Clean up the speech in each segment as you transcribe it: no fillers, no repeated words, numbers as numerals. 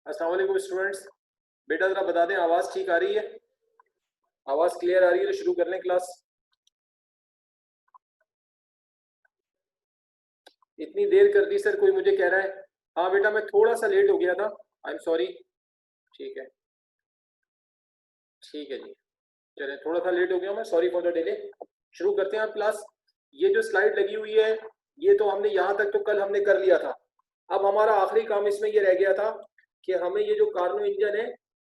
अस्सलाम वालेकुम स्टूडेंट्स। बेटा जरा बता दें आवाज़ ठीक आ रही है? आवाज़ क्लियर आ रही है तो शुरू कर लें क्लास। इतनी देर कर दी सर, कोई मुझे कह रहा है। हाँ बेटा मैं थोड़ा सा लेट हो गया था, आई एम सॉरी। ठीक है ठीक है जी, चलें थोड़ा सा लेट हो गया मैं, सॉरी फॉर द डिले। शुरू करते हैं आप क्लास। ये जो स्लाइड लगी हुई है ये तो हमने यहाँ तक तो कल हमने कर लिया था। अब हमारा आखिरी काम इसमें ये रह गया था कि हमें ये जो कार्नो इंजन है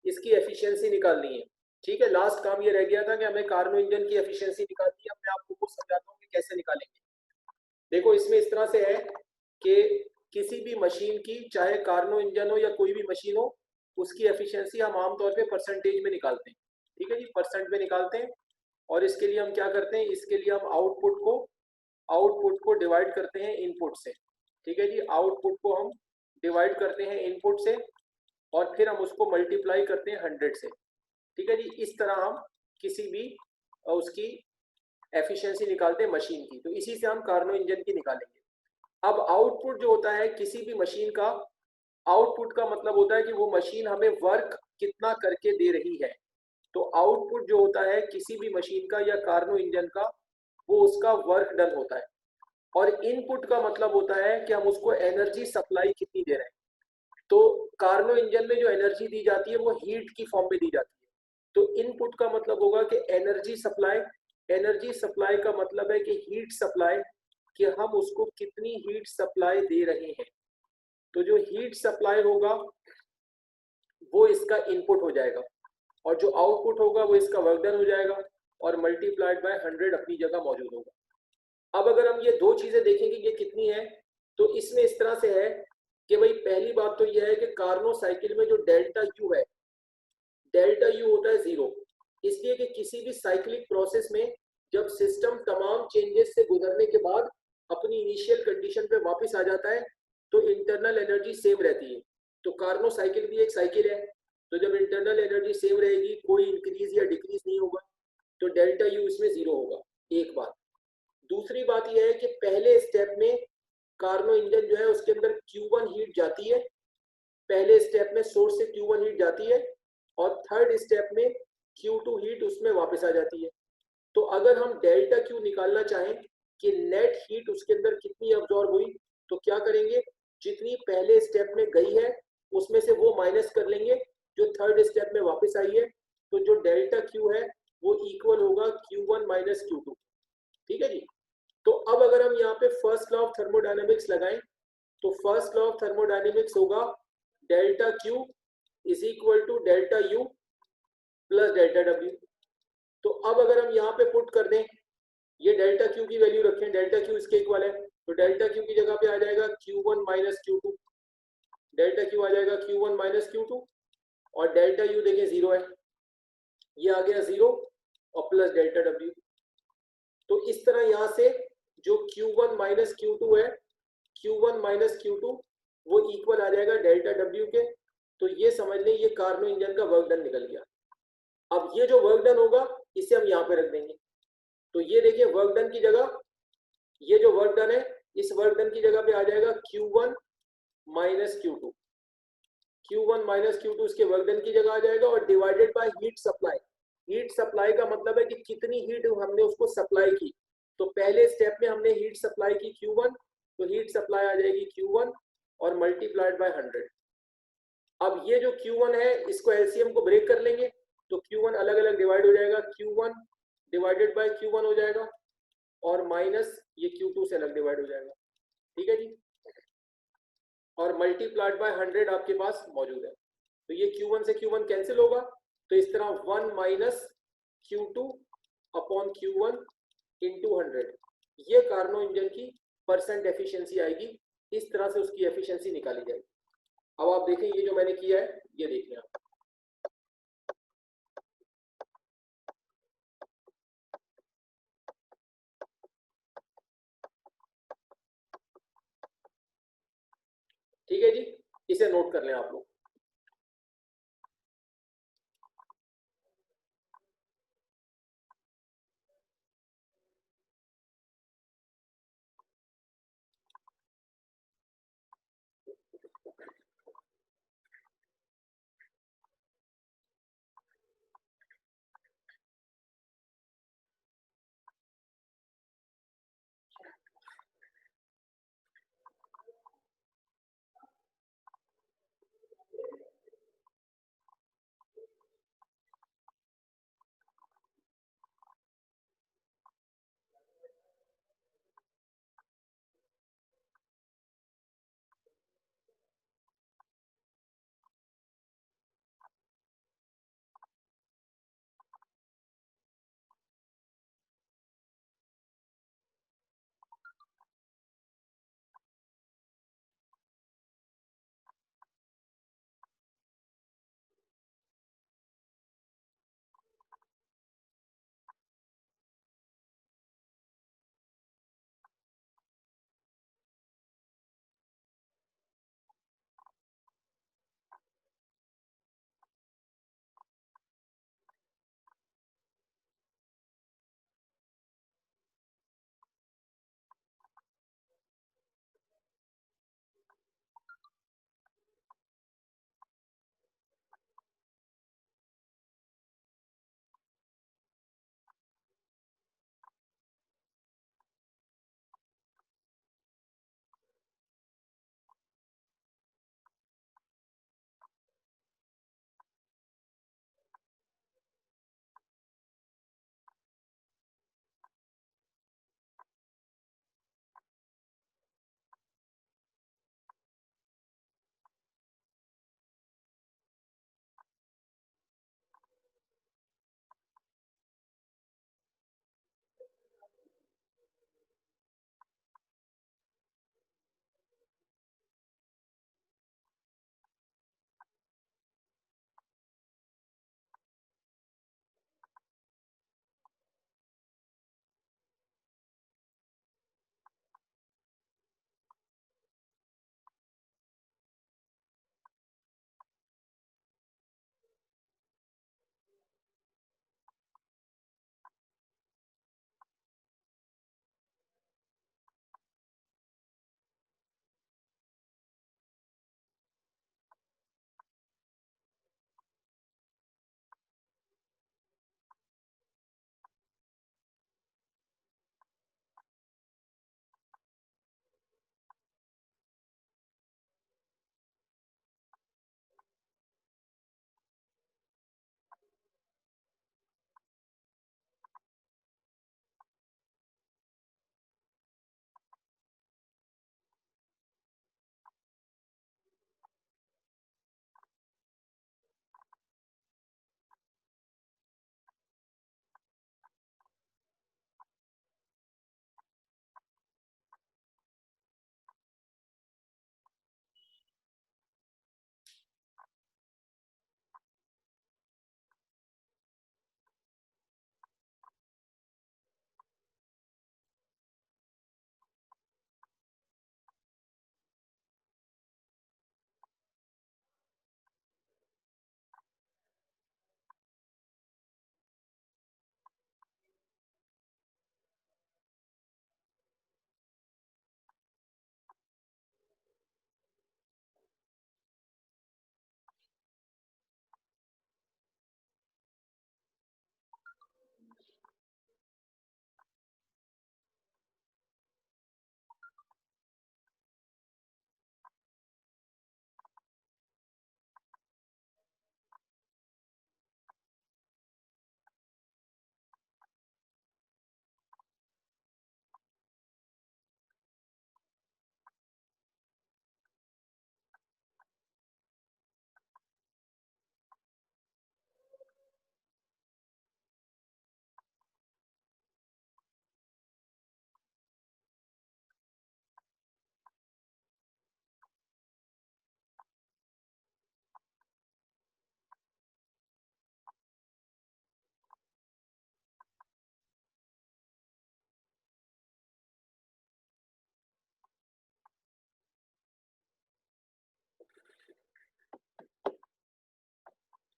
इसकी एफिशिएंसी निकालनी है। ठीक है, लास्ट काम ये रह गया था कि हमें कार्नो इंजन की एफिशिएंसी निकालनी है। मैं आपको वो समझाता हूँ कि कैसे निकालेंगे। देखो इसमें इस तरह से है कि किसी भी मशीन की, चाहे कार्नो इंजन हो या कोई भी मशीन हो, उसकी एफिशिएंसी हम आमतौर पे परसेंटेज में निकालते हैं। ठीक है जी, परसेंट में निकालते हैं। और इसके लिए हम क्या करते हैं, इसके लिए हम आउटपुट को डिवाइड करते हैं इनपुट से। ठीक है जी, आउटपुट को हम डिवाइड करते हैं इनपुट से और फिर हम उसको मल्टीप्लाई करते हैं 100 से। ठीक है जी, इस तरह हम किसी भी उसकी एफिशिएंसी निकालते हैं मशीन की। तो इसी से हम कार्नो इंजन की निकालेंगे। अब आउटपुट जो होता है किसी भी मशीन का, आउटपुट का मतलब होता है कि वो मशीन हमें वर्क कितना करके दे रही है। तो आउटपुट जो होता है किसी भी मशीन का या कार्नो इंजन का, वो उसका वर्क डन होता है। और इनपुट का मतलब होता है कि हम उसको एनर्जी सप्लाई कितनी दे रहे हैं। तो कार्नो इंजन में जो एनर्जी दी जाती है वो हीट की फॉर्म में दी जाती है। तो इनपुट का मतलब होगा कि एनर्जी सप्लाई। एनर्जी सप्लाई का मतलब है कि हीट सप्लाई, कि हम उसको कितनी हीट सप्लाई दे रहे हैं। तो जो हीट सप्लाई होगा वो इसका इनपुट हो जाएगा और जो आउटपुट होगा वो इसका वर्क डन हो जाएगा और मल्टीप्लाइड बाय 100 अपनी जगह मौजूद होगा। अब अगर हम ये दो चीजें देखेंगे ये कितनी है, तो इसमें इस तरह से है कि भाई पहली बात तो यह है कि कार्नो साइकिल में जो डेल्टा यू है, डेल्टा यू होता है 0। इसलिए कि किसी भी साइक्लिक प्रोसेस में जब सिस्टम तमाम चेंजेस से गुजरने के बाद अपनी इनिशियल कंडीशन पे वापस आ जाता है तो इंटरनल एनर्जी सेम रहती है। तो कार्नो साइकिल भी एक साइकिल है, तो जब इंटरनल एनर्जी सेम रहेगी, कोई इंक्रीज या डिक्रीज नहीं होगा, तो डेल्टा यू इसमें 0 होगा। एक बात। दूसरी बात यह है कि पहले स्टेप में कार्नो इंजन जो है उसके अंदर Q1 हीट जाती है। पहले स्टेप में सोर्स से Q1 हीट जाती है और थर्ड स्टेप में Q2 हीट उसमें वापस आ जाती है। तो अगर हम डेल्टा Q निकालना चाहें कि नेट हीट उसके अंदर कितनी अब्जॉर्ब हुई, तो क्या करेंगे, जितनी पहले स्टेप में गई है उसमें से वो माइनस कर लेंगे जो थर्ड स्टेप में वापस आई है। तो जो डेल्टा Q है वो इक्वल होगा Q1 माइनस Q2। ठीक है जी। तो अब अगर हम यहाँ पे फर्स्ट लॉ ऑफ थर्मोडायनेमिक्स लगाएं तो फर्स्ट लॉ ऑफ थर्मोडायनेमिक्स होगा delta Q is equal to delta U plus delta W। तो अब अगर हम यहाँ पे पुट कर दें, ये डेल्टा Q की वैल्यू रखें, डेल्टा Q इसके इक्वल है, तो डेल्टा Q की जगह पे आ जाएगा Q1 minus Q2। Delta Q आ जाएगा Q1 माइनस Q2 और डेल्टा U देखें 0 है, ये आ गया 0 और प्लस डेल्टा W। तो इस तरह यहाँ से जो Q1 माइनस Q2 है, Q1 माइनस Q2 वो इक्वल आ जाएगा डेल्टा W के। तो ये समझ लें ये कार्नो इंजन का वर्क डन निकल गया। अब ये जो वर्क डन होगा इसे हम यहाँ पे रख देंगे। तो ये देखिए वर्क डन की जगह, ये जो वर्क डन है इस वर्क डन की जगह पे आ जाएगा Q1 minus Q2। Q1 minus Q2 इसके वर्क डन की जगह आ जाएगा और divided by heat supply. Heat supply का मतलब है कि कितनी हीट हमने उसको सप्लाई की। तो पहले स्टेप में हमने हीट सप्लाई की Q1, तो हीट सप्लाई आ जाएगी Q1 और मल्टीप्लाइड बाय 100। अब ये जो Q1 है इसको एलसीएम को ब्रेक कर लेंगे तो Q1 अलग अलग डिवाइड हो जाएगा, Q1 डिवाइडेड बाय Q1 हो जाएगा और माइनस ये Q2 से अलग डिवाइड हो जाएगा। ठीक है जी, और मल्टीप्लाइड बाय 100 आपके पास मौजूद है। तो ये Q1 से Q1 कैंसिल होगा, तो इस तरह 1 minus Q2 upon Q1 into 100, ये कार्नो इंजन की परसेंट एफिशिएंसी आएगी। इस तरह से उसकी एफिशिएंसी निकाली जाएगी। अब आप देखें ये जो मैंने किया है ये देखिए आप। ठीक है जी, इसे नोट कर लें आप लोग।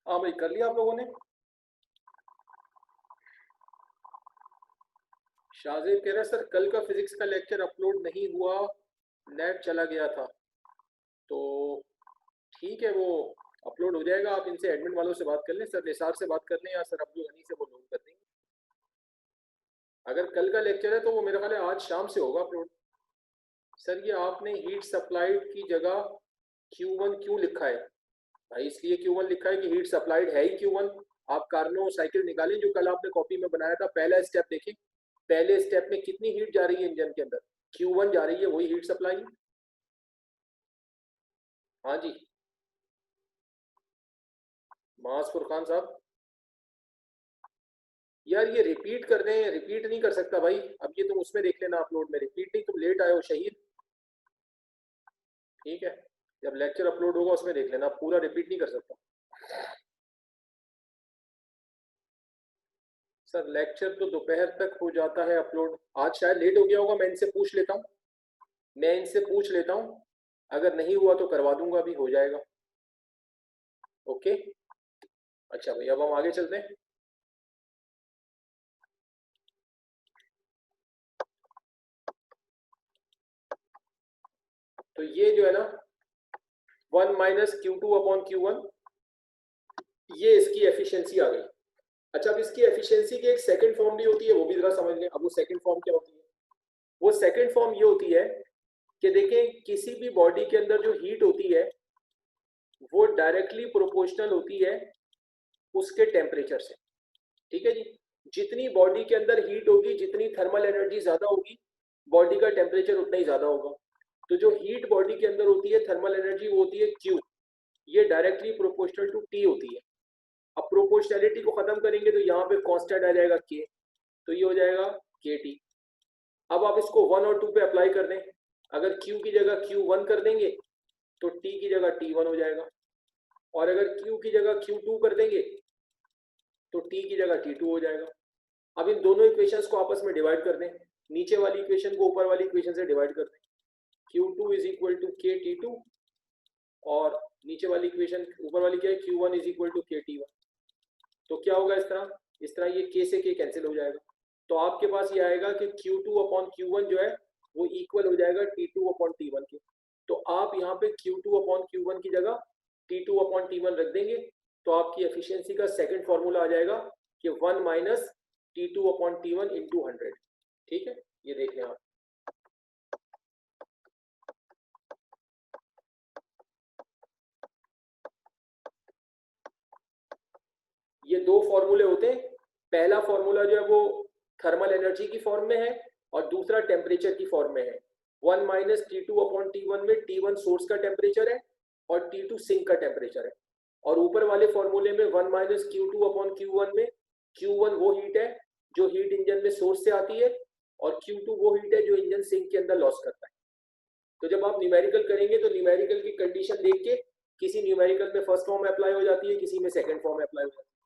हाँ भाई, कर लिया आप लोगों ने? शाहजेब कह रहा है सर कल का फिजिक्स का लेक्चर अपलोड नहीं हुआ, नेट चला गया था। तो ठीक है, वो अपलोड हो जाएगा। आप इनसे एडमिन वालों से बात कर लें, सर निसार से बात कर लें या सर अब्दुल गनी से, वो लोड कर देंगे। अगर कल का लेक्चर है तो वो मेरा ख्याल है आज शाम से होगा अपलोड। सर ये आपने हीट सप्लाइड की जगह Q1 क्यों लिखा है? भाई इसलिए Q1 लिखा है कि हीट सप्लाइड है ही Q1। आप कार्नो साइकिल निकालें जो कल आपने कॉपी में बनाया था, पहला स्टेप देखें। पहले स्टेप में कितनी हीट जा रही है इंजन के अंदर? Q1 जा रही है, वही हीट सप्लाई। हाँ जी, मास फुरकान साहब। यार ये रिपीट कर रहे हैं, रिपीट नहीं कर सकता भाई। अब ये तुम उसमें देख लेना अपलोड में, रिपीट नहीं, तुम लेट आए हो शहीद। ठीक है, जब लेक्चर अपलोड होगा उसमें देख लेना, पूरा रिपीट नहीं कर सकता। सर लेक्चर तो दोपहर तक हो जाता है अपलोड, आज शायद लेट हो गया होगा। मैं इनसे पूछ लेता हूँ, मैं इनसे पूछ लेता हूँ, अगर नहीं हुआ तो करवा दूंगा, अभी हो जाएगा। ओके, अच्छा भाई अब हम आगे चलते हैं। तो ये जो है ना 1 - Q2/Q1, ये इसकी एफिशिएंसी आ गई। अच्छा, अब इसकी एफिशिएंसी की एक सेकंड फॉर्म भी होती है, वो भी जरा समझ लें। अब वो सेकंड फॉर्म क्या होती है? वो सेकंड फॉर्म ये होती है कि देखें, किसी भी बॉडी के अंदर जो हीट होती है वो डायरेक्टली प्रोपोर्शनल होती है उसके टेम्परेचर से। ठीक है जी, जितनी बॉडी के अंदर हीट होगी, जितनी थर्मल एनर्जी ज्यादा होगी, बॉडी का टेम्परेचर उतना ही ज्यादा होगा। तो जो हीट बॉडी के अंदर होती है, थर्मल एनर्जी, वो होती है Q। ये डायरेक्टली प्रोपोर्शनल टू T होती है। अब प्रोपोर्शनैलिटी को खत्म करेंगे तो यहाँ पे कांस्टेंट आ जाएगा K, तो ये हो जाएगा KT। अब आप इसको 1 और 2 पे अप्लाई कर दें। अगर Q की जगह Q1 कर देंगे तो T की जगह T1 हो जाएगा, और अगर Q की जगह Q2 कर देंगे तो T की जगह T2 हो जाएगा। अब इन दोनों इक्वेशंस को आपस में डिवाइड कर दें, नीचे वाली इक्वेशन को ऊपर वाली इक्वेशन से डिवाइड कर दें। Q2 is equal to KT2, और नीचे वाली इक्वेशन ऊपर वाली क्या है, Q1 is equal to KT1। तो क्या होगा, इस तरह ये K से K कैंसिल हो जाएगा। तो आपके पास ये आएगा कि Q2/Q1 जो है वो इक्वल हो जाएगा T2/T1 के। तो आप यहाँ पे Q2/Q1 की जगह T2/T1 रख देंगे, तो आपकी एफिशिएंसी का सेकंड फॉर्मूला आ जाएगा कि 1 - T2/T1 इंटू 100। ठीक है, ये देख लें आप। ये दो फॉर्मूले होते हैं। पहला फॉर्मूला जो है वो थर्मल एनर्जी की फॉर्म में है, और दूसरा टेम्परेचर की फॉर्म में है। 1 - T2/T1 में T1 सोर्स का टेम्परेचर है और T2 सिंक का टेम्परेचर है। और ऊपर वाले फॉर्मूले में 1 - Q2/Q1 में Q1 वो हीट है जो हीट इंजन में सोर्स से आती है, और Q2 वो हीट है जो इंजन सिंक के अंदर लॉस करता है। तो जब आप न्यूमेरिकल करेंगे तो न्यूमेरिकल की कंडीशन देख के किसी न्यूमेरिकल में फर्स्ट फॉर्म अप्लाई हो जाती है, किसी में सेकंड फॉर्म अप्लाई हो जाती है।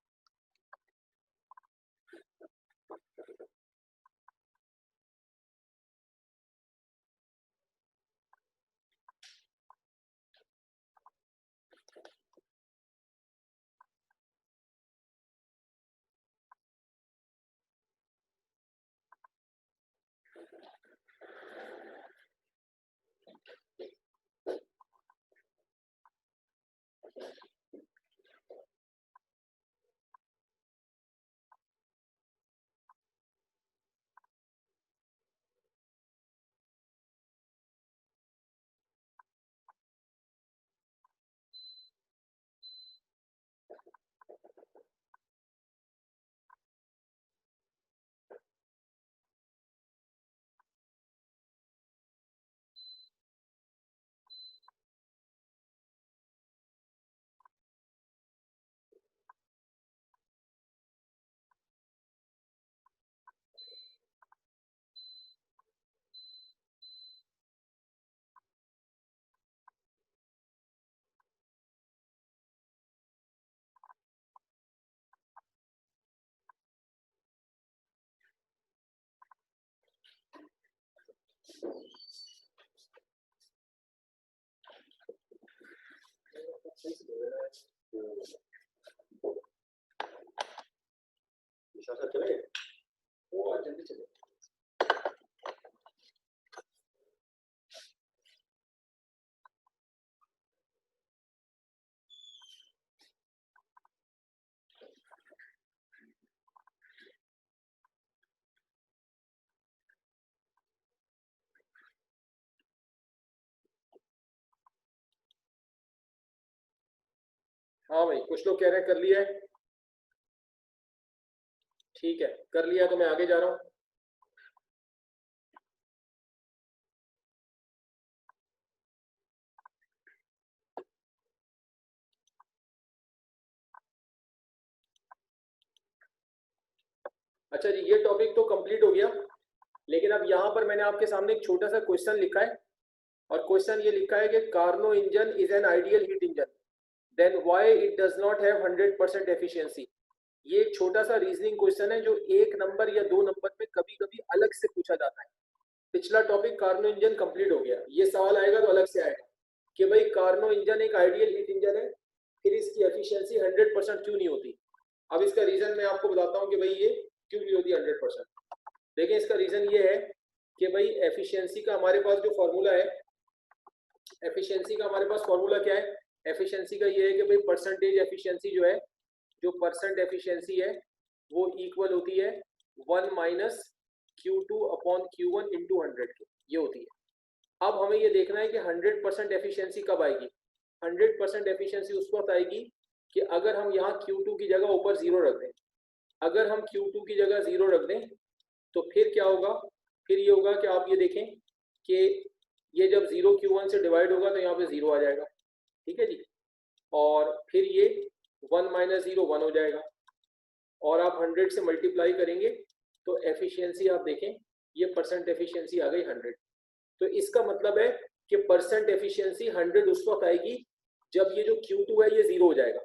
साथ साथ चले वो आज जल्दी चले। हाँ भाई, कुछ लोग कह रहे हैं कर लिया है। ठीक है, कर लिया तो मैं आगे जा रहा हूँ। अच्छा जी, ये टॉपिक तो कंप्लीट हो गया, लेकिन अब यहाँ पर मैंने आपके सामने एक छोटा सा क्वेश्चन लिखा है, और क्वेश्चन ये लिखा है कि Carnot engine is an ideal heat engine, then why it does not have 100% efficiency. ये एक छोटा सा रीजनिंग क्वेश्चन है जो 1 नंबर या 2 नंबर में कभी कभी अलग से पूछा जाता है। पिछला टॉपिक कार्नो इंजन कंप्लीट हो गया, ये सवाल आएगा तो अलग से आएगा कि भाई कार्नो इंजन एक आइडियल हीट इंजन है, फिर इसकी एफिशिएंसी 100% क्यों नहीं होती। अब इसका रीजन मैं आपको बताता हूँ कि भाई ये क्यों नहीं होती 100%। देखिए, इसका रीजन ये है कि भाई एफिशिएंसी का हमारे पास जो फॉर्मूला है, एफिशिएंसी का हमारे पास फॉर्मूला क्या है, एफिशिएंसी का ये है कि भाई परसेंटेज एफिशिएंसी जो है, जो परसेंट एफिशिएंसी है वो इक्वल होती है 1 minus Q2 upon Q1 into 100 के, ये होती है। अब हमें ये देखना है कि 100% एफिशिएंसी कब आएगी। 100% एफिशिएंसी उस वक्त आएगी कि अगर हम यहाँ Q2 की जगह ऊपर 0 रख दें। अगर हम Q2 की जगह 0 रख दें तो फिर क्या होगा, फिर ये होगा कि आप ये देखें कि ये जब 0 Q1 से डिवाइड होगा तो यहाँ पे 0 आ जाएगा, ठीक है जी। और फिर ये 1 माइनस 0 1 हो जाएगा, और आप 100 से मल्टीप्लाई करेंगे तो एफिशिएंसी आप देखें, ये परसेंट एफिशिएंसी आ गई 100। तो इसका मतलब है कि परसेंट एफिशिएंसी 100 उस वक्त आएगी जब ये जो Q2 है ये 0 हो जाएगा।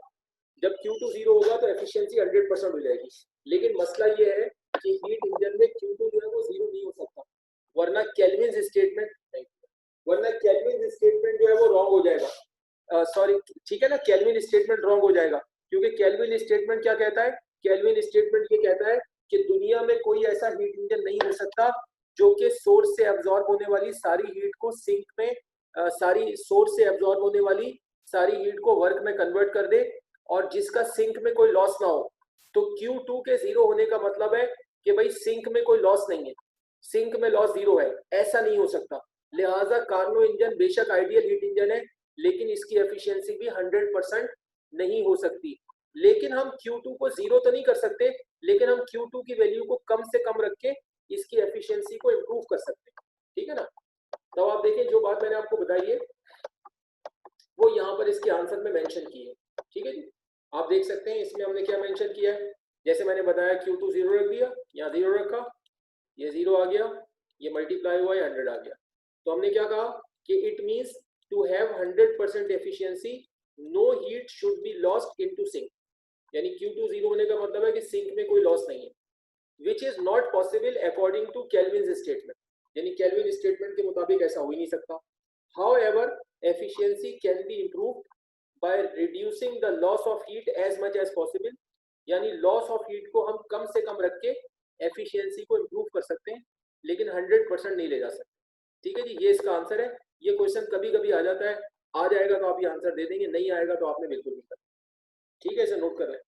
जब Q2 0 होगा तो एफिशिएंसी 100% हो जाएगी। लेकिन मसला ये है कि हीट इंजन में Q2 जो है वो 0 नहीं हो सकता, वरना केल्विन स्टेटमेंट, वरना केल्विन स्टेटमेंट जो है वो रॉन्ग हो जाएगा। सॉरी, ठीक है ना, केल्विन स्टेटमेंट रॉन्ग हो जाएगा, क्योंकि केल्विन स्टेटमेंट क्या कहता है, केल्विन स्टेटमेंट ये कहता है कि दुनिया में कोई ऐसा हीट इंजन नहीं हो सकता जो कि सोर्स से एब्जॉर्ब होने वाली सारी हीट को सिंक में, सारी सोर्स से एब्जॉर्ब होने वाली सारी हीट को वर्क में कन्वर्ट कर दे, और जिसका सिंक में कोई लॉस ना हो। तो Q2 के 0 होने का मतलब है कि भाई सिंक में कोई लॉस नहीं है, सिंक में लॉस 0 है, ऐसा नहीं हो सकता। लिहाजा कार्नो इंजन बेशक आइडियल हीट इंजन है, लेकिन इसकी एफिशिएंसी भी 100% नहीं हो सकती। लेकिन हम Q2 को 0 तो नहीं कर सकते, लेकिन हम Q2 की वैल्यू को कम से कम रख के इसकी एफिशिएंसी को इम्प्रूव कर सकते हैं, ठीक है ना। तो आप देखें, जो बात मैंने आपको बताई है वो यहाँ पर इसके आंसर में मेंशन की है, ठीक है जी। आप देख सकते हैं इसमें हमने क्या मेंशन किया है, जैसे मैंने बताया Q2 0 रख दिया, यहाँ 0 रखा, ये 0 आ गया, ये मल्टीप्लाई हुआ, ये 100 आ गया। तो हमने क्या कहा कि it means to have 100% efficiency no heat should be lost into sink, यानी Q2 0 होने का मतलब है कि सिंक में कोई लॉस नहीं है, which is not possible according to Kelvin statement, यानी केल्विन स्टेटमेंट के मुताबिक ऐसा हो ही नहीं सकता। However, efficiency can be improved by reducing the loss of heat as much as possible, यानी लॉस ऑफ हीट को हम कम से कम रख के एफिशिएंसी को इम्प्रूव कर सकते हैं, लेकिन 100% नहीं ले जा सकते, ठीक है जी। ये इसका आंसर है। ये क्वेश्चन कभी कभी आ जाता है, आ जाएगा तो आप ये आंसर दे देंगे, नहीं आएगा तो आपने बिल्कुल नहीं करना, ठीक है, इसे नोट कर लें।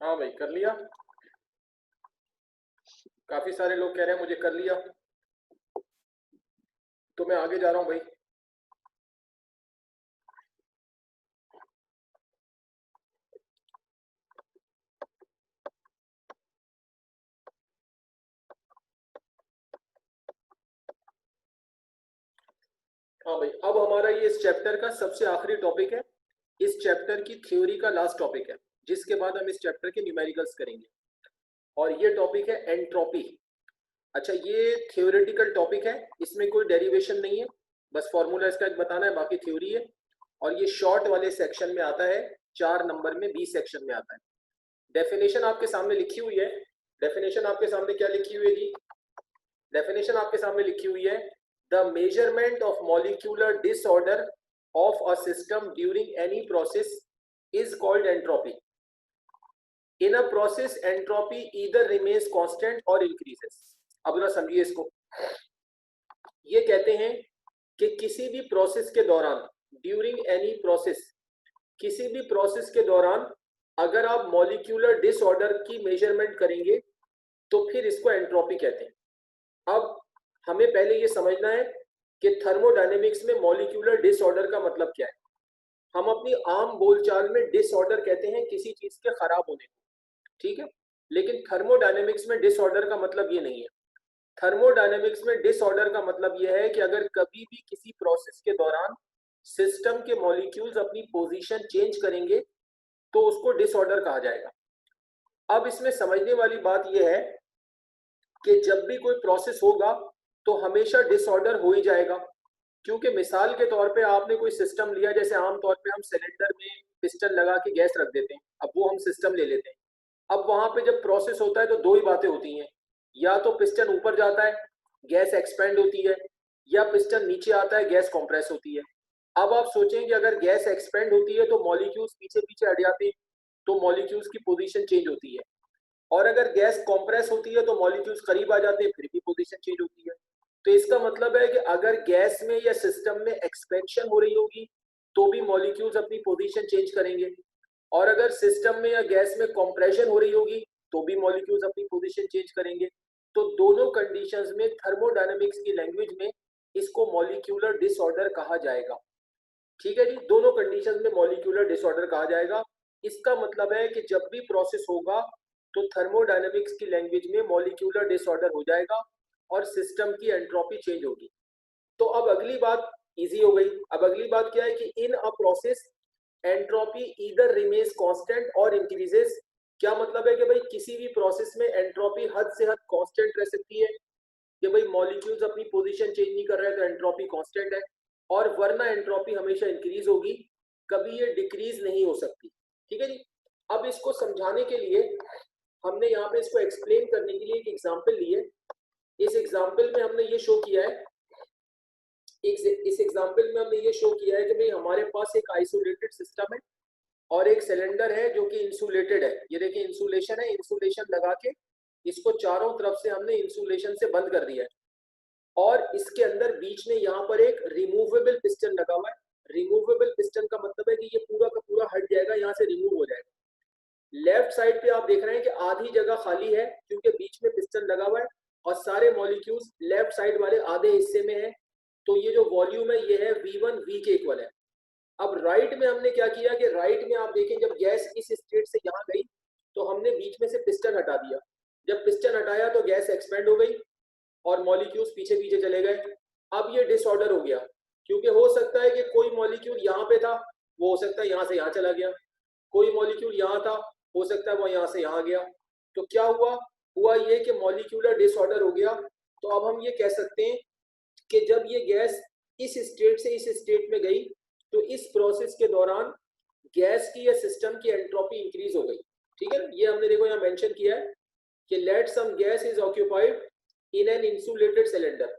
हाँ भाई कर लिया, काफी सारे लोग कह रहे हैं मुझे कर लिया, तो मैं आगे जा रहा हूँ भाई। हाँ भाई, अब हमारा ये इस चैप्टर का सबसे आखिरी टॉपिक है, इस चैप्टर की थ्योरी का लास्ट टॉपिक है, जिसके बाद हम इस चैप्टर के न्यूमेरिकल्स करेंगे, और ये टॉपिक है एंट्रोपी। अच्छा, ये थ्योरेटिकल टॉपिक है, इसमें कोई डेरिवेशन नहीं है, बस फॉर्मूला इसका बताना है, बाकी थ्योरी है। और ये शॉर्ट वाले सेक्शन में आता है, 4 नंबर में बी सेक्शन में आता है। डेफिनेशन आपके सामने लिखी हुई है, डेफिनेशन आपके सामने क्या लिखी हुई है जी, डेफिनेशन आपके सामने लिखी हुई है, the measurement of molecular disorder of a system during any process is called entropy. In a process entropy either remains constant और इंक्रीजेस। अब ना समझिए इसको, ये कहते हैं कि किसी भी प्रोसेस के दौरान, ड्यूरिंग एनी प्रोसेस, किसी भी प्रोसेस के दौरान अगर आप मॉलिक्यूलर डिसऑर्डर की मेजरमेंट करेंगे तो फिर इसको एंट्रोपी कहते हैं। अब हमें पहले ये समझना है कि थर्मोडायनेमिक्स में मॉलिक्यूलर डिसऑर्डर का मतलब क्या है। हम अपनी आम बोलचाल में डिसऑर्डर कहते हैं किसी चीज के खराब होने को, ठीक है, लेकिन थर्मोडायनेमिक्स में डिसऑर्डर का मतलब ये नहीं है। थर्मोडायनेमिक्स में डिसऑर्डर का मतलब यह है कि अगर कभी भी किसी प्रोसेस के दौरान सिस्टम के मॉलिक्यूल्स अपनी पोजीशन चेंज करेंगे तो उसको डिसऑर्डर कहा जाएगा। अब इसमें समझने वाली बात यह है कि जब भी कोई प्रोसेस होगा तो हमेशा डिसऑर्डर हो ही जाएगा, क्योंकि मिसाल के तौर पे आपने कोई सिस्टम लिया, जैसे आमतौर पे हम सिलेंडर में पिस्टन लगा के गैस रख देते हैं, अब वो हम सिस्टम ले लेते हैं। अब वहां पे जब प्रोसेस होता है तो दो ही बातें होती हैं, या तो पिस्टन ऊपर जाता है, गैस एक्सपेंड होती है, या पिस्टन नीचे आता है, गैस कंप्रेस होती है। अब आप सोचें कि अगर गैस एक्सपेंड होती है तो मॉलिक्यूल्स पीछे पीछे हट जाते हैं, तो मॉलिक्यूल्स की पोजीशन चेंज होती है, और अगर गैस कंप्रेस होती है तो मॉलिक्यूल्स करीब आ जाते हैं, फिर भी पोजीशन चेंज होती है। तो इसका मतलब है कि अगर गैस में या सिस्टम में एक्सपेंशन हो रही होगी तो भी मॉलिक्यूल्स अपनी पोजीशन चेंज करेंगे, और अगर सिस्टम में या गैस में कंप्रेशन हो रही होगी तो भी मॉलिक्यूल्स अपनी पोजीशन चेंज करेंगे। तो दोनों कंडीशंस में थर्मोडायनेमिक्स की लैंग्वेज में इसको मॉलिक्यूलर डिसऑर्डर कहा जाएगा। ठीक है जी, दोनों कंडीशंस में मॉलिक्यूलर डिसऑर्डर कहा जाएगा। इसका मतलब है कि जब भी प्रोसेस होगा तो थर्मोडायनेमिक्स की लैंग्वेज में मॉलिक्यूलर डिसऑर्डर हो जाएगा और सिस्टम की एंट्रोपी चेंज होगी। तो अब अगली बात इजी हो गई। अब अगली बात क्या है कि in a process entropy either remains constant और इंक्रीजेस। क्या मतलब है कि भाई किसी भी प्रोसेस में एंट्रोपी हद से हद कांस्टेंट रह सकती है, कि भाई मॉलिक्यूल्स अपनी पोजीशन चेंज नहीं कर रहे हैं तो एंट्रोपी कांस्टेंट है, और वरना एंट्रोपी हमेशा इंक्रीज होगी, कभी ये डिक्रीज नहीं हो सकती। ठीक है जी। अब इसको समझाने के लिए हमने यहाँ पे इसको एक्सप्लेन करने के लिए एक एग्जांपल ली है। इस एग्जांपल में हमने ये शो किया है, इस एग्जांपल में हमने ये शो किया है कि भाई हमारे पास एक आइसोलेटेड सिस्टम है और एक सिलेंडर है जो कि इंसुलेटेड है। ये देखिए इंसुलेशन है, इंसुलेशन लगा के इसको चारों तरफ से हमने इंसुलेशन से बंद कर दिया है, और इसके अंदर बीच में यहाँ पर एक रिमूवेबल पिस्टन लगा हुआ है। रिमूवेबल पिस्टन का मतलब है कि ये पूरा का पूरा हट जाएगा, यहाँ से रिमूव हो जाएगा। लेफ्ट साइड पे आप देख रहे हैं कि आधी जगह खाली है क्योंकि बीच में पिस्टन लगा हुआ है और सारे मॉलिक्यूल्स लेफ्ट साइड वाले आधे हिस्से में है। तो ये जो वॉल्यूम है ये है V1 V के इक्वल है। अब राइट में हमने क्या किया कि राइट में आप देखें जब गैस इस स्टेट से यहाँ गई तो हमने बीच में से पिस्टन हटा दिया। जब पिस्टन हटाया तो गैस एक्सपेंड हो गई और मॉलिक्यूल्स पीछे पीछे चले गए। अब ये डिसऑर्डर हो गया, क्योंकि हो सकता है कि कोई मॉलिक्यूल यहाँ पे था, वो हो सकता है यहाँ से यहाँ चला गया, कोई मॉलिक्यूल यहाँ था, हो सकता है वो यहाँ से यहाँ गया। तो क्या हुआ, हुआ ये कि मॉलिक्यूलर डिसऑर्डर हो गया। तो अब हम ये कह सकते हैं कि जब ये गैस इस स्टेट से इस स्टेट में गई तो इस प्रोसेस के दौरान गैस की या सिस्टम की एंट्रोपी इंक्रीज हो गई। ठीक है, ये हमने देखो यहाँ मेंशन किया है कि let some gas is occupied in an insulated cylinder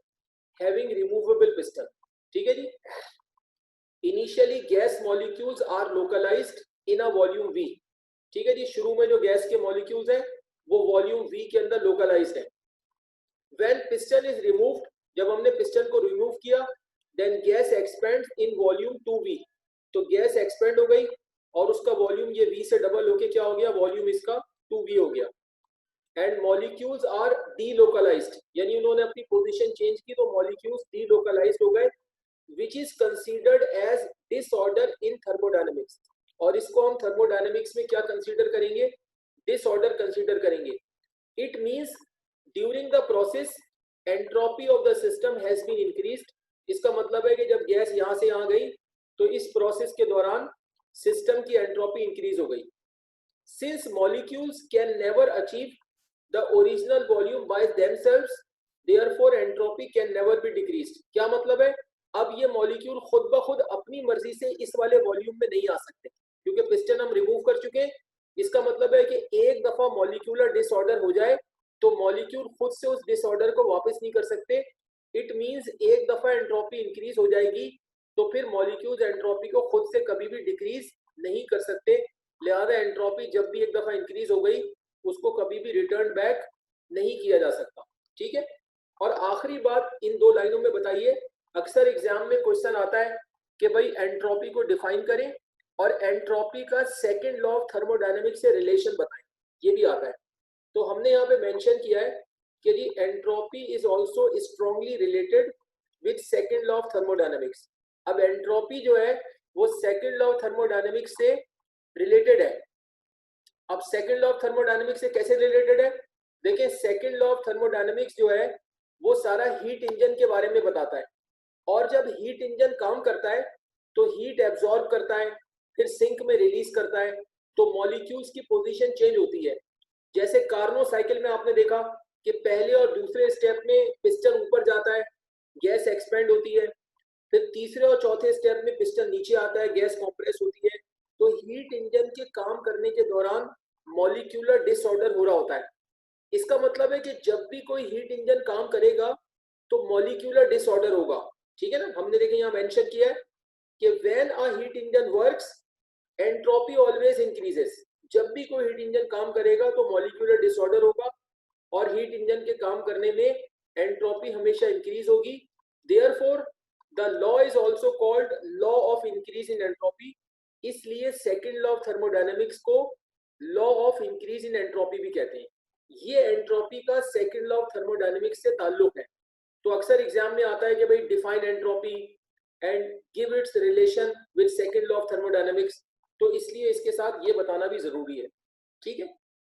having removable piston. ठीक है जी। Initially gas molecules are localised in a volume V। ठीक है जी, शुरू में जो गैस के मॉलिक्यूल्स हैं वो वॉल्यूम V के अंदर लोकलाइज्ड है। व्हेन पिस्टन इज रिमूव्ड, जब हमने पिस्टन को रिमूव किया, then gas expands in volume 2V। तो गैस एक्सपेंड हो गई और उसका उसका वॉल्यूम ये V से डबल होके क्या हो गया, वॉल्यूम इसका 2V हो गया। एंड मॉलिक्यूल्स आर डीलोकलाइज्ड, यानी उन्होंने अपनी पोजीशन चेंज की तो मॉलिक्यूल्स डीलोकलाइज्ड हो गए, which is considered as disorder in thermodynamics. और इसको हम थर्मोडायनेमिक्स में क्या कंसीडर करेंगे, डिसऑर्डर कंसीडर करेंगे। It means during the process entropy of the system has been increased. इसका मतलब है कि जब गैस यहां से यहां गई तो इस प्रोसेस के दौरान सिस्टम की एंट्रोपी इंक्रीज हो गई। Since molecules can never achieve the original volume by themselves, therefore entropy can never be decreased. क्या मतलब है, अब ये मॉलिक्यूल खुद ब खुद अपनी मर्जी से इस वाले वॉल्यूम में नहीं आ सकते, क्योंकि पिस्टन हम रिमूव कर चुके हैं। इसका मतलब है कि एक दफा मॉलिक्यूलर डिसऑर्डर हो जाए तो मॉलिक्यूल खुद से उस डिसऑर्डर को वापस नहीं कर सकते। इट मींस एक दफा एंट्रोपी इंक्रीज हो जाएगी तो फिर मॉलिक्यूल्स एंट्रोपी को खुद से कभी भी डिक्रीज नहीं कर सकते। लिहाजा एंट्रोपी जब भी एक दफा इंक्रीज हो गई उसको कभी भी रिटर्न बैक नहीं किया जा सकता। ठीक है। और आखिरी बात इन दो लाइनों में बताइए, अक्सर एग्जाम में क्वेश्चन आता है कि भाई एंट्रोपी को डिफाइन करें और एंट्रोपी का सेकंड लॉ ऑफ थर्मोडायनेमिक्स से रिलेशन बताएं, ये भी आता है। तो हमने यहाँ पे मेंशन किया है कि जी entropy is also strongly related with second law of thermodynamics. अब एंट्रोपी जो है वो सेकंड लॉ ऑफ थर्मोडायनेमिक्स से रिलेटेड है। अब सेकंड लॉ ऑफ थर्मोडायनेमिक्स से कैसे रिलेटेड है, देखिए सेकंड लॉ ऑफ थर्मोडायनेमिक्स जो है वो सारा हीट इंजन के बारे में बताता है। और जब हीट इंजन काम करता है तो हीट एब्जॉर्ब करता है, फिर सिंक में रिलीज करता है, तो मॉलिक्यूल्स की पोजीशन चेंज होती है। जैसे कार्नो साइकिल में आपने देखा कि पहले और दूसरे स्टेप में पिस्टन ऊपर जाता है, गैस एक्सपेंड होती है, फिर तीसरे और चौथे स्टेप में पिस्टन नीचे आता है, गैस कंप्रेस होती है। तो हीट इंजन के काम करने के दौरान मॉलिक्यूलर डिसऑर्डर हो रहा होता है। इसका मतलब है कि जब भी कोई हीट इंजन काम करेगा तो मॉलिक्यूलर डिसऑर्डर होगा। ठीक है ना, हमने देखिए यहाँ मेंशन किया है कि when a heat engine works entropy always increases. जब भी कोई हीट इंजन काम करेगा तो मॉलिक्यूलर डिसऑर्डर होगा और हीट इंजन के काम करने में एंट्रोपी हमेशा इंक्रीज होगी। Therefore the law is also called law of increase in entropy. इसलिए सेकंड लॉ ऑफ थर्मोडायनेमिक्स को law of increase in entropy भी कहते हैं। ये एंट्रोपी का सेकंड लॉ ऑफ थर्मोडायनेमिक्स से ताल्लुक है। तो अक्सर एग्जाम में आता है कि भाई define entropy and give its relation with second law of thermodynamics, तो इसलिए इसके साथ ये बताना भी जरूरी है। ठीक है,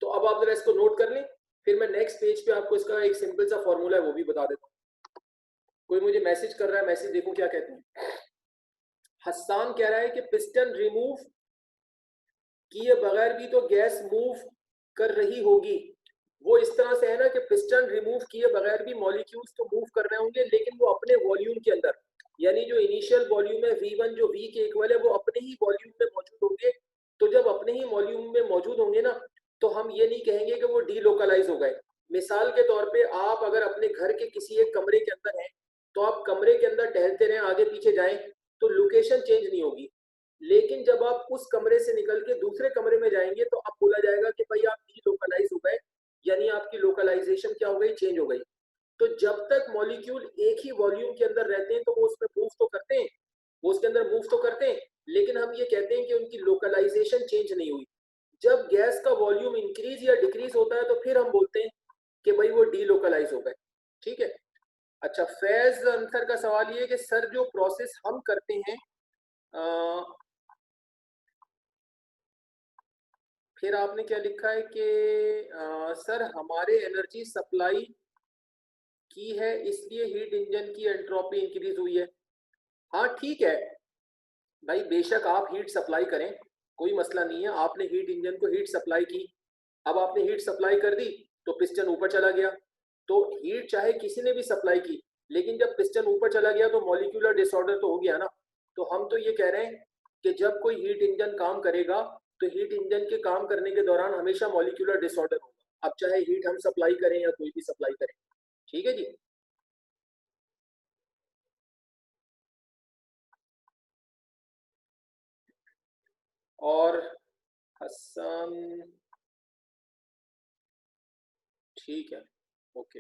तो अब आप जरा इसको नोट कर लें, फिर मैं नेक्स्ट पेज पे आपको इसका एक सिंपल सा फॉर्मूला है वो भी बता देता हूँ। कोई मुझे मैसेज कर रहा है, मैसेज देखो क्या कहते हैं। हस्सान कह रहा है कि पिस्टन रिमूव किए बगैर भी तो गैस मूव कर रही होगी। वो इस तरह से है ना कि पिस्टन रिमूव किए बगैर भी मॉलिक्यूल्स तो मूव कर रहे होंगे, लेकिन वो अपने वॉल्यूम के अंदर, यानी जो इनिशियल वॉल्यूम है V1 जो V के इक्वल है वो अपने ही वॉल्यूम में मौजूद होंगे। तो जब अपने ही वॉल्यूम में मौजूद होंगे ना तो हम ये नहीं कहेंगे कि वो डीलोकलाइज हो गए। मिसाल के तौर पे आप अगर अपने घर के किसी एक कमरे के अंदर हैं तो आप कमरे के अंदर टहलते रहें, आगे पीछे जाएं तो लोकेशन चेंज नहीं होगी। लेकिन जब आप उस कमरे से निकल के दूसरे कमरे में जाएंगे तो अब बोला जाएगा कि भाई आप डीलोकलाइज हो गए, यानी आपकी लोकलाइजेशन क्या हो गई, चेंज हो गई। तो जब तक मॉलिक्यूल एक ही वॉल्यूम के अंदर रहते हैं तो वो उसमें मूव तो करते हैं, वो उसके अंदर मूव तो करते हैं, लेकिन हम ये कहते हैं कि उनकी लोकलाइजेशन चेंज नहीं हुई। जब गैस का वॉल्यूम इंक्रीज या डिक्रीज होता है तो फिर हम बोलते हैं कि भाई वो डीलोकलाइज हो गए। ठीक है। अच्छा, फैज अंसर का सवाल ये है कि सर जो प्रोसेस हम करते हैं फिर आपने क्या लिखा है कि सर हमारे एनर्जी सप्लाई की है इसलिए हीट इंजन की एंट्रोपी इंक्रीज हुई है। हाँ ठीक है भाई, बेशक आप हीट सप्लाई करें, कोई मसला नहीं है। आपने हीट इंजन को हीट सप्लाई की, अब आपने हीट सप्लाई कर दी तो पिस्टन ऊपर चला गया। तो हीट चाहे किसी ने भी सप्लाई की, लेकिन जब पिस्टन ऊपर चला गया तो मॉलिक्यूलर डिसऑर्डर तो हो गया ना। तो हम तो ये कह रहे हैं कि जब कोई हीट इंजन काम करेगा तो हीट इंजन के काम करने के दौरान हमेशा मॉलिक्यूलर डिसऑर्डर होगा, अब चाहे हीट हम सप्लाई करें या कोई भी सप्लाई करे। ठीक है जी। और हसन, ठीक है, ओके।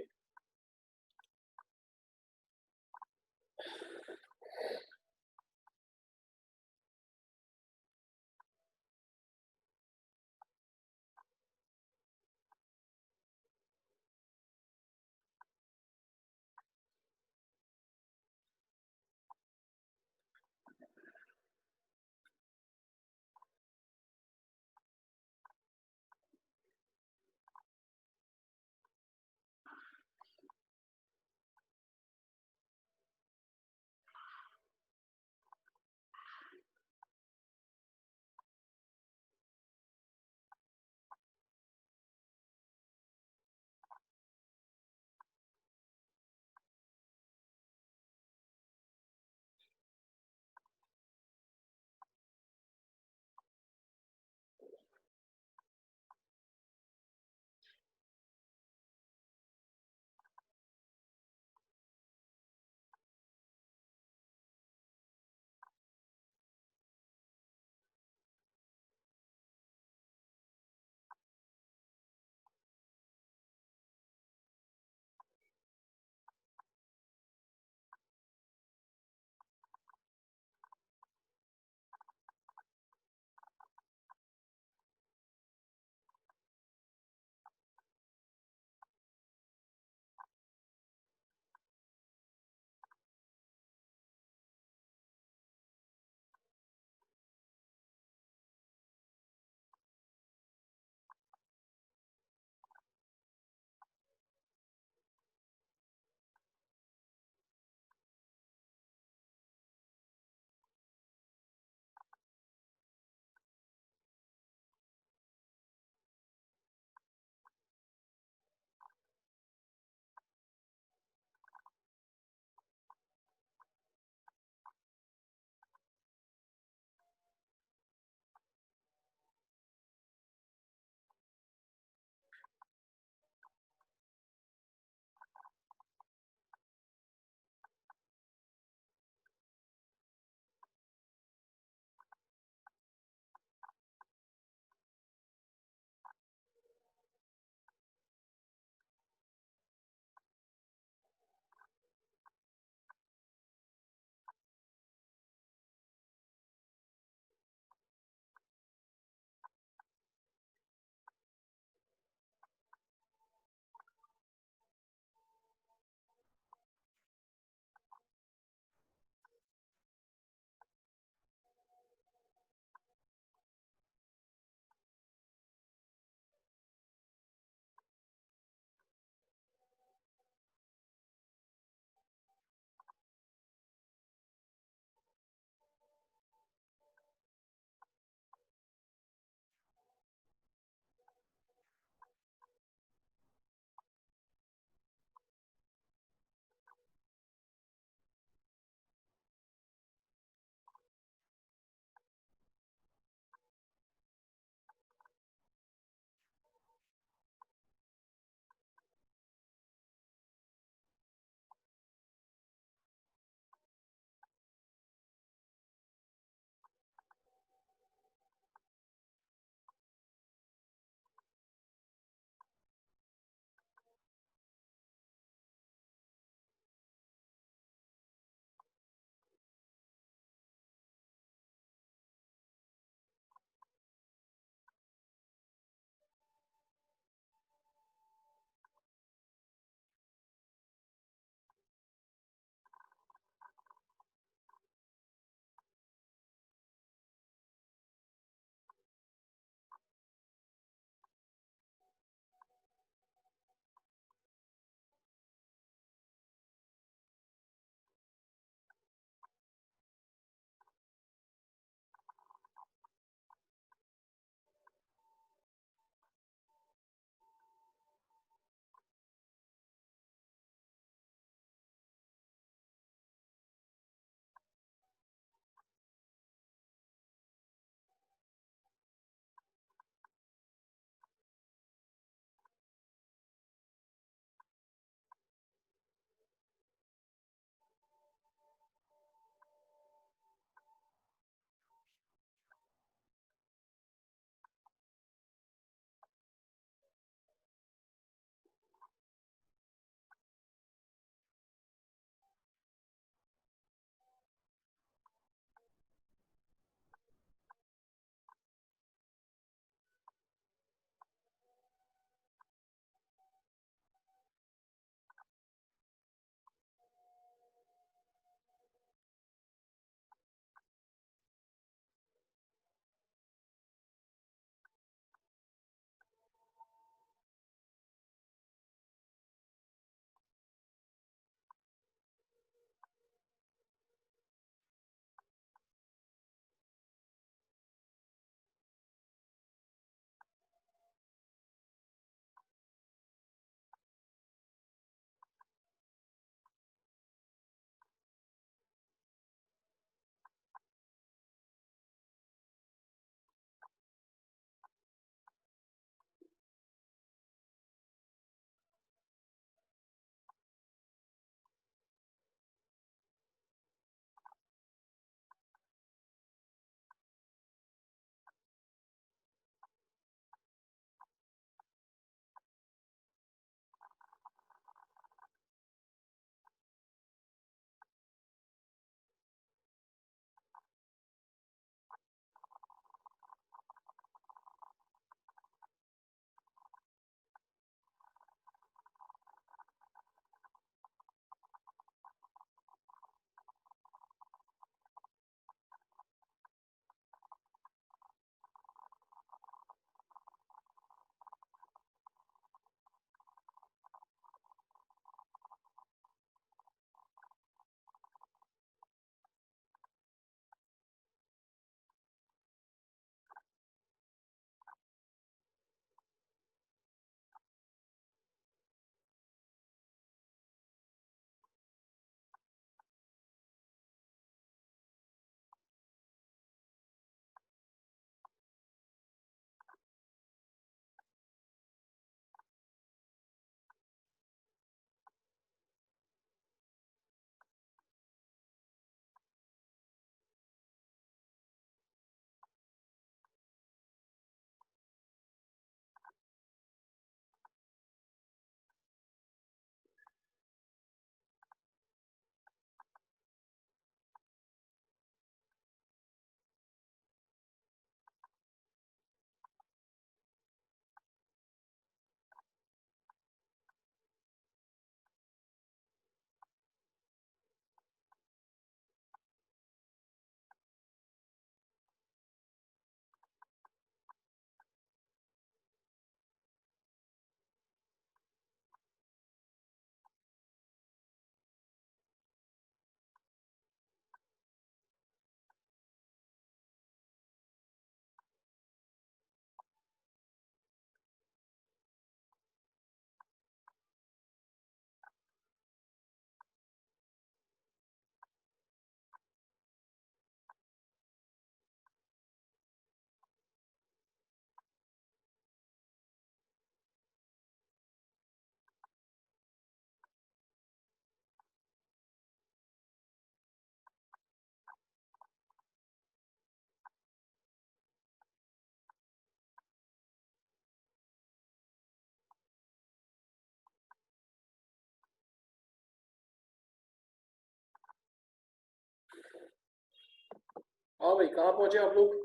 हाँ भाई, कहाँ पहुंचे आप लोग?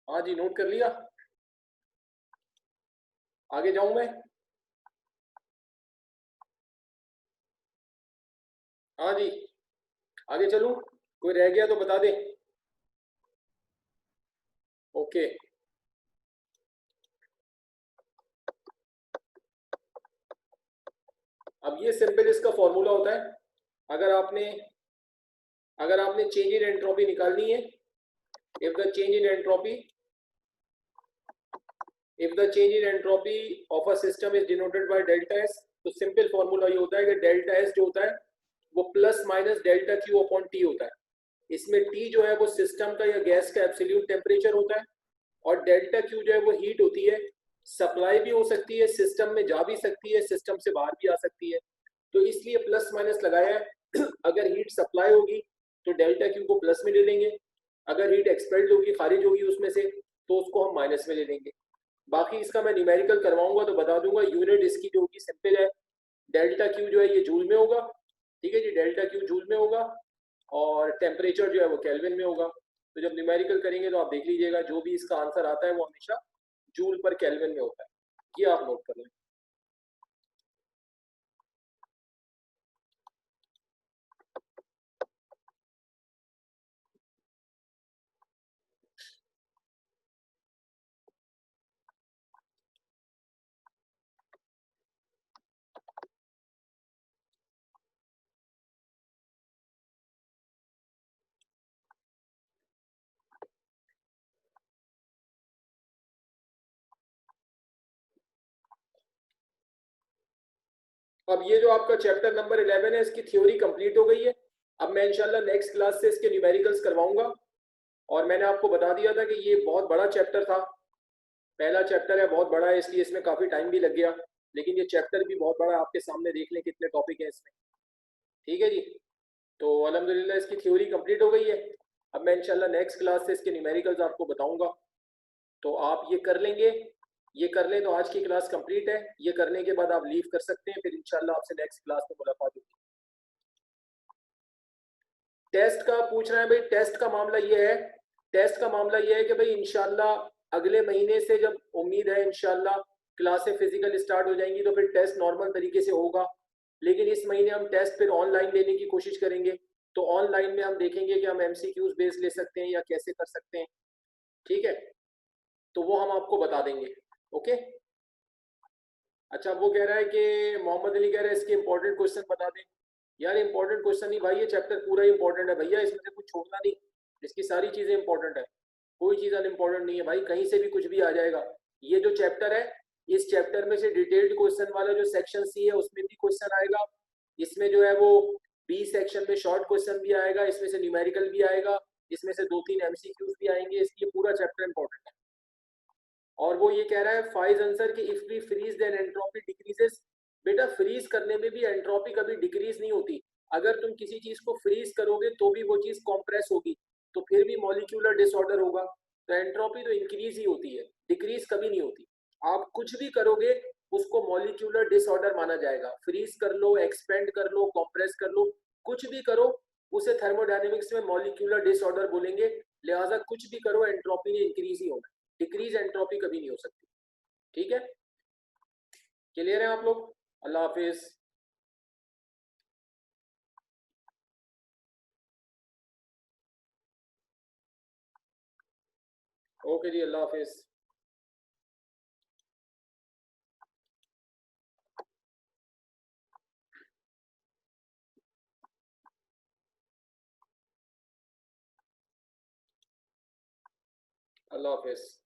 हाँ जी, नोट कर लिया। आगे जाऊं मैं? हाँ जी, आगे चलूं? कोई रह गया तो बता दे। ओके। अब ये सिंपल इसका फॉर्मूला होता है। अगर आपने अगर आपने चेंज इन एंट्रोपी निकालनी है, if the change in entropy if the change in entropy of a system is denoted by delta s, तो सिंपल फॉर्मूला ये होता है कि डेल्टा एस जो होता है वो plus minus delta Q upon T होता है। इसमें टी जो है वो सिस्टम का या गैस का एब्सोल्यूट टेम्परेचर होता है, और डेल्टा क्यू जो है वो हीट होती है। सप्लाई भी हो सकती है, सिस्टम में जा भी सकती है, सिस्टम से बाहर भी आ सकती है, तो इसलिए प्लस माइनस लगाया है। अगर हीट सप्लाई होगी तो डेल्टा क्यू को प्लस में ले लेंगे, अगर हीट एक्सपेल्ड होगी, खारिज होगी उसमें से, तो उसको हम माइनस में ले लेंगे। बाकी इसका मैं न्यूमेरिकल करवाऊंगा तो बता दूंगा। यूनिट इसकी जो होगी सिंपल है, डेल्टा क्यू जो है ये जूल में होगा। ठीक है जी, डेल्टा क्यू जूल में होगा, और टेम्परेचर जो है वो केल्विन में होगा। तो जब न्यूमेरिकल करेंगे तो आप देख लीजिएगा, जो भी इसका आंसर आता है वो हमेशा जूल पर केल्विन में होता है। ये आप नोट कर लें। अब ये जो आपका चैप्टर नंबर 11 है, इसकी थ्योरी कंप्लीट हो गई है। अब मैं इंशाल्लाह नेक्स्ट क्लास से इसके न्यूमेरिकल्स करवाऊंगा। और मैंने आपको बता दिया था कि ये बहुत बड़ा चैप्टर था, पहला चैप्टर है, बहुत बड़ा है, इसलिए इसमें काफ़ी टाइम भी लग गया। लेकिन ये चैप्टर भी बहुत बड़ा है, आपके सामने देख लें कितने टॉपिक हैं इसमें। ठीक है जी, तो अल्हम्दुलिल्लाह इसकी थ्योरी कंप्लीट हो गई है। अब मैं इंशाल्लाह नेक्स्ट क्लास से इसके न्यूमेरिकल्स आपको बताऊंगा, तो आप ये कर लेंगे। ये कर लें तो आज की क्लास कंप्लीट है। ये करने के बाद आप लीव कर सकते हैं, फिर इंशाल्लाह आपसे नेक्स्ट क्लास में मुलाकात होगी। टेस्ट का पूछ रहे हैं भाई, टेस्ट का मामला ये है, टेस्ट का मामला ये है कि भाई इंशाल्लाह अगले महीने से, जब उम्मीद है इंशाल्लाह क्लासें फिजिकल स्टार्ट हो जाएंगी, तो फिर टेस्ट नॉर्मल तरीके से होगा। लेकिन इस महीने हम टेस्ट फिर ऑनलाइन लेने की कोशिश करेंगे। तो ऑनलाइन में हम देखेंगे कि हम एमसीक्यूज बेस ले सकते हैं या कैसे कर सकते हैं। ठीक है, तो वो हम आपको बता देंगे। ओके। अच्छा, वो कह रहा है कि मोहम्मद अली कह रहा है इसके इंपॉर्टेंट क्वेश्चन बता दें। यार इंपॉर्टेंट क्वेश्चन नहीं भाई, ये चैप्टर पूरा ही इंपॉर्टेंट है भैया, इसमें से कुछ छोड़ना नहीं। इसकी सारी चीजें इंपॉर्टेंट है, कोई चीज अनइम्पॉर्टेंट नहीं है भाई, कहीं से भी कुछ भी आ जाएगा। ये जो चैप्टर है, इस चैप्टर में से डिटेल्ड क्वेश्चन वाला जो सेक्शन सी है उसमें भी क्वेश्चन आएगा। इसमें जो है वो बी सेक्शन में शॉर्ट क्वेश्चन भी आएगा, इसमें से न्यूमेरिकल भी आएगा, इसमें से 2-3 एमसीक्यूज भी आएंगे, इसलिए पूरा चैप्टर इंपॉर्टेंट है। और वो ये कह रहा है फाइज आंसर कि if we freeze then entropy decreases. बेटा, फ्रीज करने में भी एंट्रोपी कभी डिक्रीज नहीं होती। अगर तुम किसी चीज को फ्रीज करोगे तो भी वो चीज कॉम्प्रेस होगी, तो फिर भी मॉलिक्यूलर डिसऑर्डर होगा। तो एंट्रोपी तो इंक्रीज ही होती है, डिक्रीज कभी नहीं होती। आप कुछ भी करोगे उसको मॉलिक्यूलर डिसऑर्डर माना जाएगा। फ्रीज कर लो, एक्सपेंड कर लो, कॉम्प्रेस कर लो, कुछ भी करो उसे थर्मोडायनेमिक्स में मॉलिक्यूलर डिसऑर्डर बोलेंगे। लिहाजा कुछ भी करो एंट्रोपी ने इंक्रीज ही होना, डिक्रीज एंट्रोपी कभी नहीं हो सकती। ठीक है, क्लियर है आप लोग? अल्लाह हाफिज। ओके जी, अल्लाह हाफिज। अल्लाह हाफिज।